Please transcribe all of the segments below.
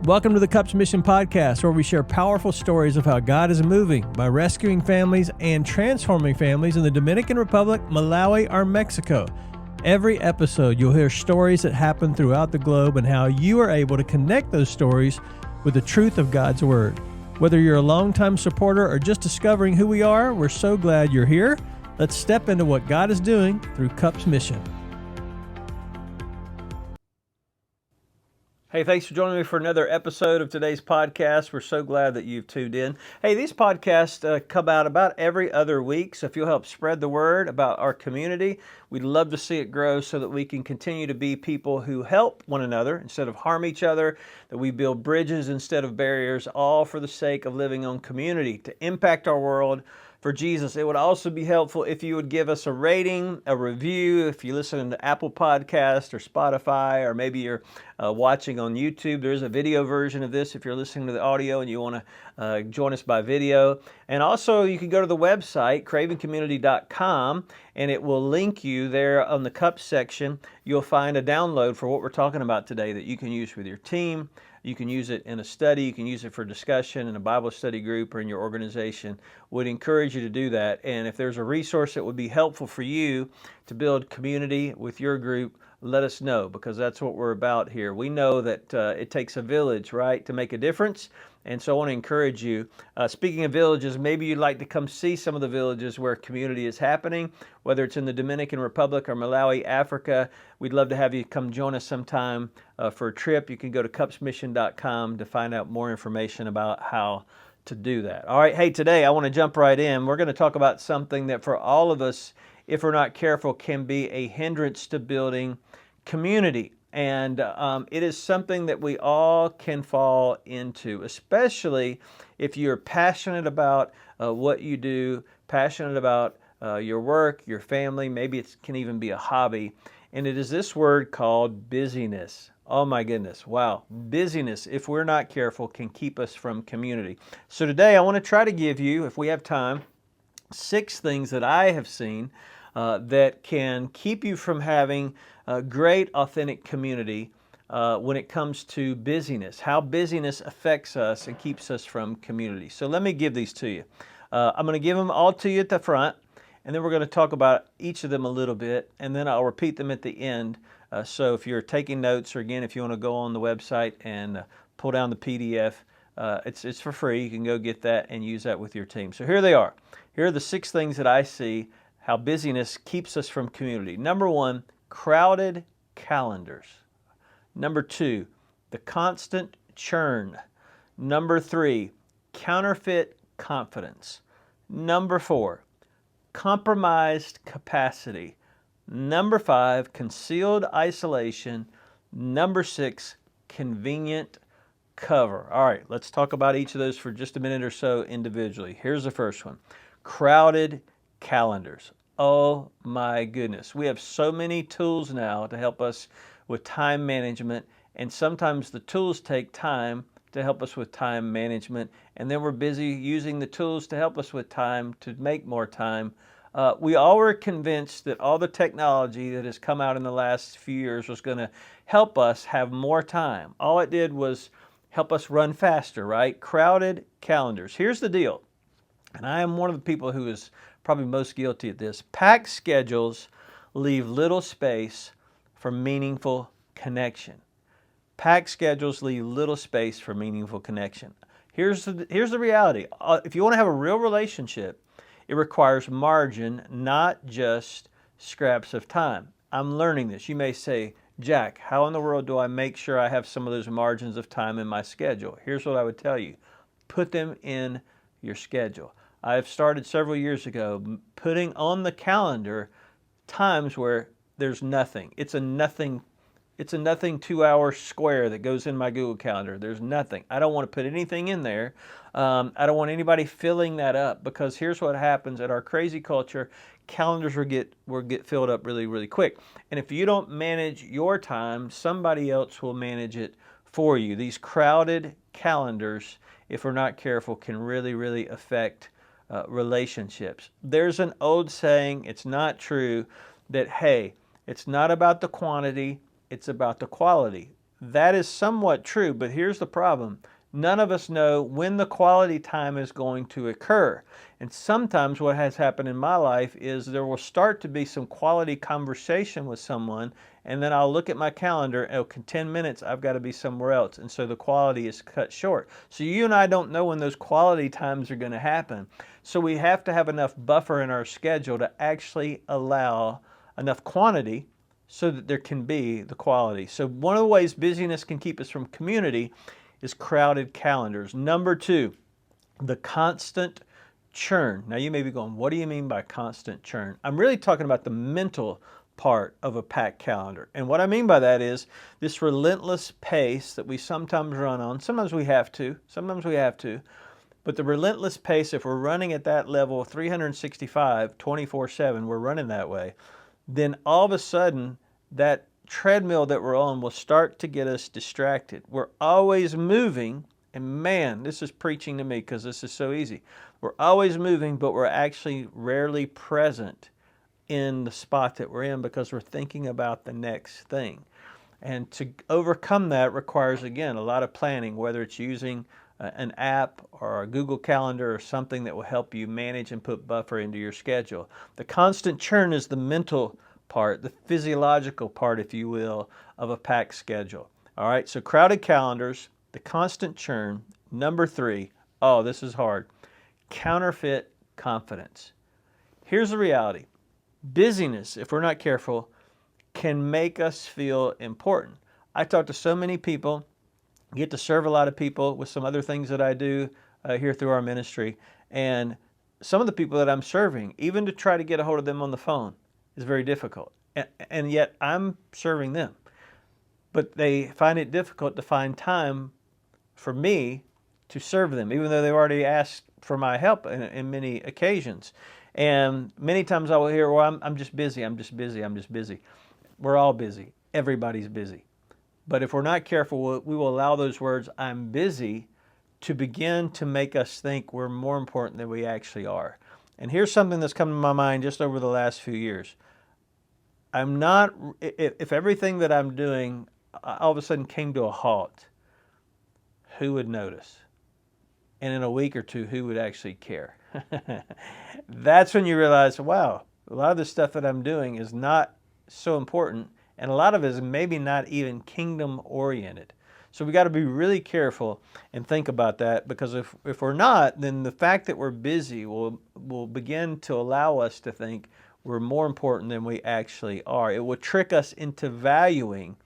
Welcome to the Cups Mission Podcast, where we share powerful stories of how God is moving by rescuing families and transforming families in the Dominican Republic, Malawi, or Mexico. Every episode, you'll hear stories that happen throughout the globe and how you are able to connect those stories with the truth of God's Word. Whether you're a longtime supporter or just discovering who we are, we're so glad you're here. Let's step into what God is doing through Cups Mission. Hey, thanks for joining me for another episode of today's podcast. We're so glad that you've tuned in. Hey, these podcasts come out about every other week, so if you'll help spread the word about our community, we'd love to see it grow so that we can continue to be people who help one another instead of harm each other, that we build bridges instead of barriers, all for the sake of living on community to impact our world for Jesus. It would also be helpful if you would give us a rating, a review, if you listen to Apple Podcast or Spotify, or maybe you're watching on YouTube. There's a video version of this if you're listening to the audio and you want to join us by video. And also you can go to the website, cravingcommunity.com, and it will link you there on the Cups section. You'll find a download for what we're talking about today that you can use with your team. You can use it in a study, you can use it for discussion in a Bible study group or in your organization. Would encourage you to do that. And if there's a resource that would be helpful for you to build community with your group, let us know, because that's what we're about here. We know that it takes a village, right, to make a difference. And so I want to encourage you. Speaking of villages, maybe you'd like to come see some of the villages where community is happening, whether it's in the Dominican Republic or Malawi, Africa. We'd love to have you come join us sometime for a trip. You can go to cupsmission.com to find out more information about how to do that. All right, hey, today I want to jump right in. We're going to talk about something that for all of us, if we're not careful, can be a hindrance to building community. And it is something that we all can fall into, especially if you're passionate about what you do, passionate about your work, your family. Maybe it can even be a hobby. And it is this word called busyness. Oh my goodness. Wow. Busyness, if we're not careful, can keep us from community. So today I want to try to give you, if we have time, 6 things that I have seen that can keep you from having great, authentic community when it comes to busyness, how busyness affects us and keeps us from community. So let me give these to you. I'm going to give them all to you at the front, and then we're going to talk about each of them a little bit, and then I'll repeat them at the end. So if you're taking notes, or again, if you want to go on the website and pull down the PDF, it's for free. You can go get that and use that with your team. So here they are. Here are the 6 things that I see how busyness keeps us from community. Number 1, crowded calendars. Number 2, the constant churn. Number 3, counterfeit confidence. Number 4, compromised capacity. Number 5, concealed isolation. Number 6, convenient cover. All right, let's talk about each of those for just a minute or so individually. Here's the first one, crowded calendars. Oh my goodness. We have so many tools now to help us with time management, and sometimes the tools take time to help us with time management, and then we're busy using the tools to help us with time to make more time. We all were convinced that all the technology that has come out in the last few years was going to help us have more time. All it did was help us run faster, right? Crowded calendars. Here's the deal, and I am one of the people who is probably most guilty at this. Packed schedules leave little space for meaningful connection. Packed schedules leave little space for meaningful connection. Here's the reality. If you want to have a real relationship, it requires margin, not just scraps of time. I'm learning this. You may say, Jack, how in the world do I make sure I have some of those margins of time in my schedule? Here's what I would tell you. Put them in your schedule. I've started several years ago putting on the calendar times where there's nothing. It's a nothing 2-hour square that goes in my Google Calendar. There's nothing. I don't want to put anything in there. I don't want anybody filling that up, because here's what happens at our crazy culture. Calendars will get filled up really, really quick. And if you don't manage your time, somebody else will manage it for you. These crowded calendars, if we're not careful, can really, really affect relationships. There's an old saying, it's not true, that, hey, it's not about the quantity, it's about the quality. That is somewhat true, but here's the problem. None of us know when the quality time is going to occur. And sometimes what has happened in my life is there will start to be some quality conversation with someone, and then I'll look at my calendar, and in 10 minutes I've got to be somewhere else, and so the quality is cut short. So you and I don't know when those quality times are going to happen. So we have to have enough buffer in our schedule to actually allow enough quantity so that there can be the quality. So one of the ways busyness can keep us from community is crowded calendars. Number two, the constant churn. Now you may be going, what do you mean by constant churn? I'm really talking about the mental part of a packed calendar. And what I mean by that is this relentless pace that we sometimes run on. Sometimes we have to, but the relentless pace, if we're running at that level 365, 24/7, we're running that way, then all of a sudden that treadmill that we're on will start to get us distracted. We're always moving, and man, this is preaching to me because this is so easy. We're always moving, but we're actually rarely present in the spot that we're in because we're thinking about the next thing. And to overcome that requires, again, a lot of planning, whether it's using an app or a Google Calendar or something that will help you manage and put buffer into your schedule. The constant churn is the mental part, the physiological part, if you will, of a packed schedule. All right, so crowded calendars, the constant churn. Number three, oh, this is hard, counterfeit confidence. Here's the reality. Busyness, if we're not careful, can make us feel important. I talk to so many people, get to serve a lot of people with some other things that I do here through our ministry. And some of the people that I'm serving, even to try to get a hold of them on the phone, is very difficult. And yet I'm serving them. But they find it difficult to find time for me to serve them, even though they've already asked for my help in many occasions. And many times I will hear, well, I'm just busy, I'm just busy, I'm just busy. We're all busy. Everybody's busy. But if we're not careful, we will allow those words, I'm busy, to begin to make us think we're more important than we actually are. And here's something that's come to my mind just over the last few years. I'm not, if everything that I'm doing all of a sudden came to a halt, who would notice? And in a week or two, who would actually care? That's when you realize, wow, a lot of the stuff that I'm doing is not so important, and a lot of it is maybe not even kingdom oriented. So we got to be really careful and think about that, because if we're not, then the fact that we're busy will begin to allow us to think we're more important than we actually are. It will trick us into valuing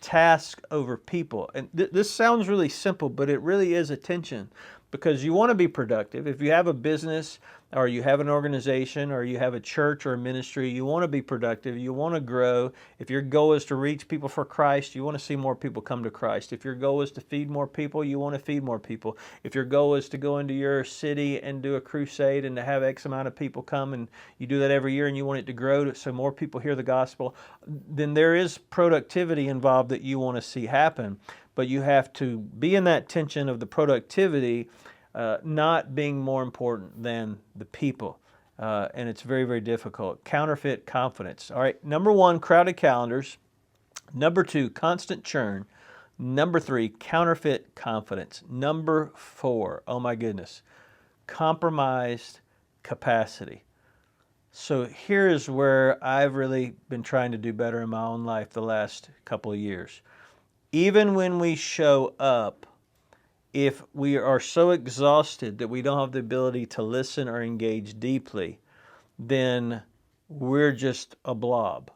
task over people. And this sounds really simple, but it really is a tension, because you want to be productive. If you have a business or you have an organization or you have a church or a ministry, you want to be productive. You want to grow. If your goal is to reach people for Christ, you want to see more people come to Christ. If your goal is to feed more people, you want to feed more people. If your goal is to go into your city and do a crusade and to have X amount of people come, and you do that every year and you want it to grow so more people hear the gospel, then there is productivity involved that you want to see happen. But you have to be in that tension of the productivity not being more important than the people. And it's very, very difficult. Counterfeit confidence. All right, number one, crowded calendars. Number two, constant churn. Number three, counterfeit confidence. Number four, oh my goodness, compromised capacity. So here is where I've really been trying to do better in my own life the last couple of years. Even when we show up, if we are so exhausted that we don't have the ability to listen or engage deeply, then we're just a blob.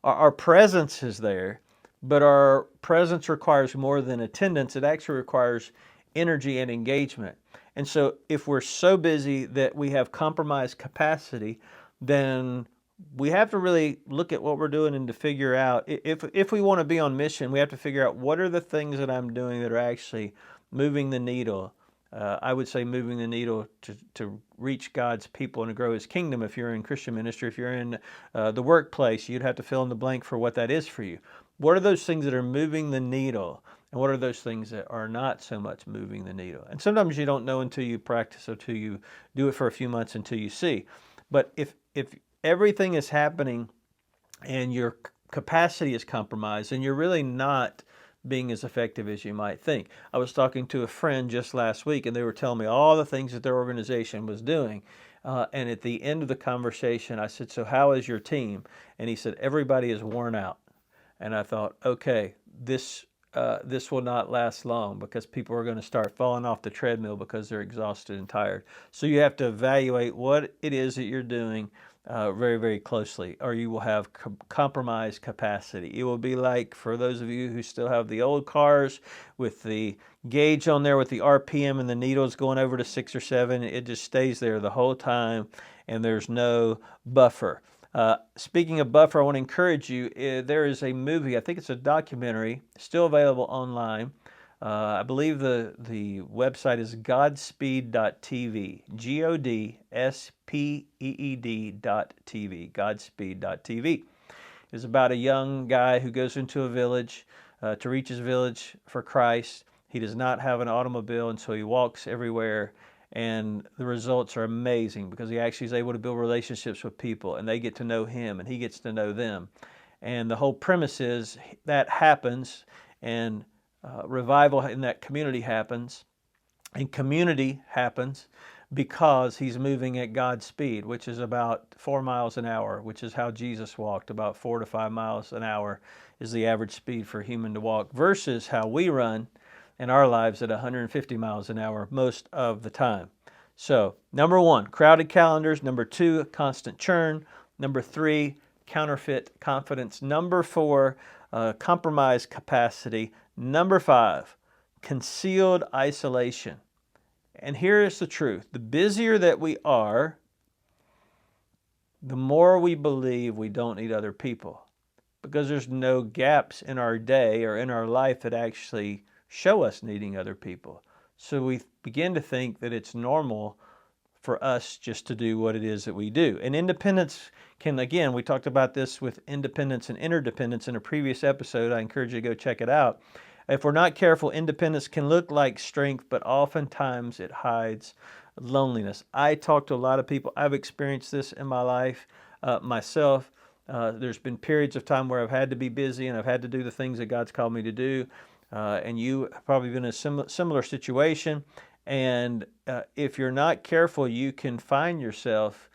Our presence is there, but our presence requires more than attendance. It actually requires energy and engagement. And so if we're so busy that we have compromised capacity, then we have to really look at what we're doing and to figure out, if we want to be on mission, we have to figure out what are the things that I'm doing that are actually moving the needle. I would say moving the needle to reach God's people and to grow His kingdom. If you're in Christian ministry, if you're in the workplace, you'd have to fill in the blank for what that is for you. What are those things that are moving the needle? And what are those things that are not so much moving the needle? And sometimes you don't know until you practice, until you do it for a few months, until you see. But if everything is happening and your capacity is compromised and you're really not being as effective as you might think. I was talking to a friend just last week, and they were telling me all the things that their organization was doing. And at the end of the conversation, I said, "So how is your team?" And he said, "Everybody is worn out." And I thought, okay, this will not last long, because people are going to start falling off the treadmill because they're exhausted and tired. So you have to evaluate what it is that you're doing very, very closely, or you will have compromised capacity. It will be like, for those of you who still have the old cars with the gauge on there with the RPM and the needles going over to 6 or 7, it just stays there the whole time, and there's no buffer. Speaking of buffer, I want to encourage you. There is a movie, I think it's a documentary, still available online. I believe the website is Godspeed.tv, Godspeed.tv, Godspeed.tv. It's about a young guy who goes into a village to reach his village for Christ. He does not have an automobile, and so he walks everywhere. And the results are amazing, because he actually is able to build relationships with people, and they get to know him, and he gets to know them. And the whole premise is that happens, and revival in that community happens, and community happens because he's moving at God's speed, which is about 4 miles an hour, which is how Jesus walked. About 4 to 5 miles an hour is the average speed for a human to walk, versus how we run in our lives at 150 miles an hour most of the time. So, number 1, crowded calendars. Number 2, constant churn. Number 3, counterfeit confidence. Number 4, compromised capacity. Number 5, concealed isolation. And here is the truth. The busier that we are, the more we believe we don't need other people, because there's no gaps in our day or in our life that actually show us needing other people. So we begin to think that it's normal for us just to do what it is that we do. And independence can, again, we talked about this with independence and interdependence in a previous episode. I encourage you to go check it out. If we're not careful, independence can look like strength, but oftentimes it hides loneliness. I talk to a lot of people. I've experienced this in my life myself. There's been periods of time where I've had to be busy, and I've had to do the things that God's called me to do. And you have probably been in a similar situation. And if you're not careful, you can find yourself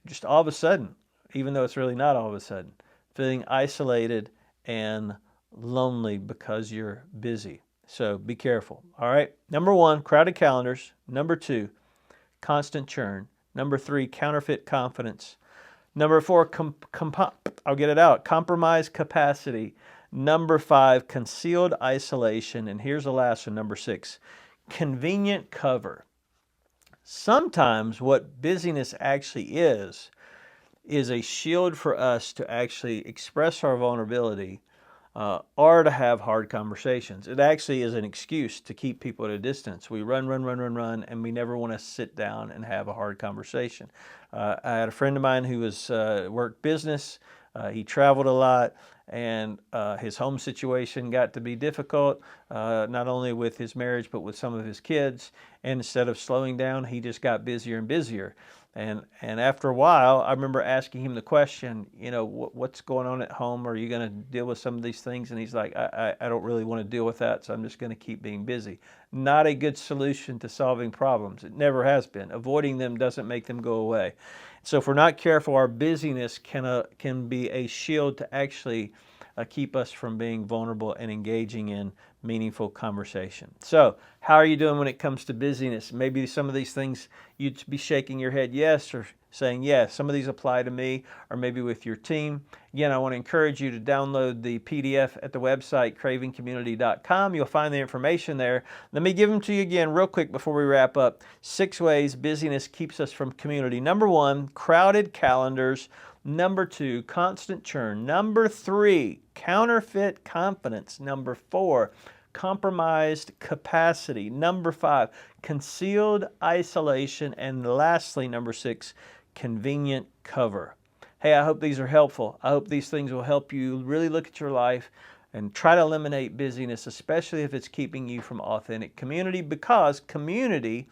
just all of a sudden, even though it's really not all of a sudden, feeling isolated and lonely because you're busy. So be careful. All right. Number 1, crowded calendars. Number 2, constant churn. Number 3, counterfeit confidence. Number 4, I'll get it out, compromised capacity. Number 5, concealed isolation. And here's the last one, number 6, convenient cover. Sometimes what busyness actually is a shield for us to actually express our vulnerability or to have hard conversations. It actually is an excuse to keep people at a distance. We run, and we never want to sit down and have a hard conversation. I had a friend of mine who was worked business. He traveled a lot, and his home situation got to be difficult, not only with his marriage, but with some of his kids. And instead of slowing down, he just got busier and busier. And after a while, I remember asking him the question, what's going on at home? Are you going to deal with some of these things? And he's like, I don't really want to deal with that, so I'm just going to keep being busy. Not a good solution to solving problems. It never has been. Avoiding them doesn't make them go away. So if we're not careful, our busyness can be a shield to actually keep us from being vulnerable and engaging in meaningful conversation. So how are you doing when it comes to busyness? Maybe some of these things you'd be shaking your head yes, or saying yes. Some of these apply to me, or maybe with your team. Again, I want to encourage you to download the PDF at the website, cravingcommunity.com. You'll find the information there. Let me give them to you again real quick before we wrap up. 6 ways busyness keeps us from community. Number 1, crowded calendars. Number 2, constant churn. Number 3, counterfeit confidence. Number 4, compromised capacity. Number 5, concealed isolation. And lastly, number 6, convenient cover. Hey, I hope these are helpful. I hope these things will help you really look at your life and try to eliminate busyness, especially if it's keeping you from authentic community, because community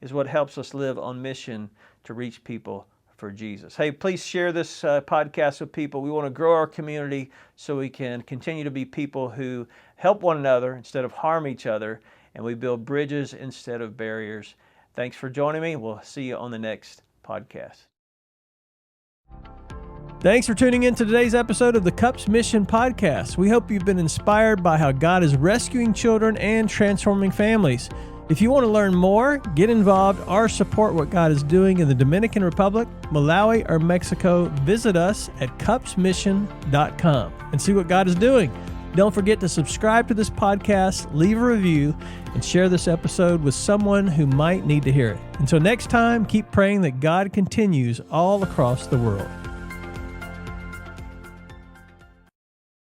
is what helps us live on mission to reach people for Jesus. Hey, please share this podcast with people. We want to grow our community so we can continue to be people who help one another instead of harm each other, and we build bridges instead of barriers. Thanks for joining me. We'll see you on the next podcast. Thanks for tuning in to today's episode of the Cups Mission Podcast. We hope you've been inspired by how God is rescuing children and transforming families. If you want to learn more, get involved, or support what God is doing in the Dominican Republic, Malawi, or Mexico, visit us at cupsmission.com and see what God is doing. Don't forget to subscribe to this podcast, leave a review, and share this episode with someone who might need to hear it. Until next time, keep praying that God continues all across the world.